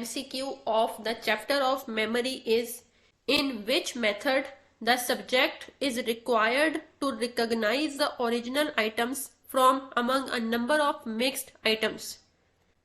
MCQ of the chapter of memory is, in which method the subject is required to recognize the original items from among a number of mixed items.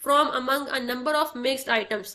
from among a number of mixed items.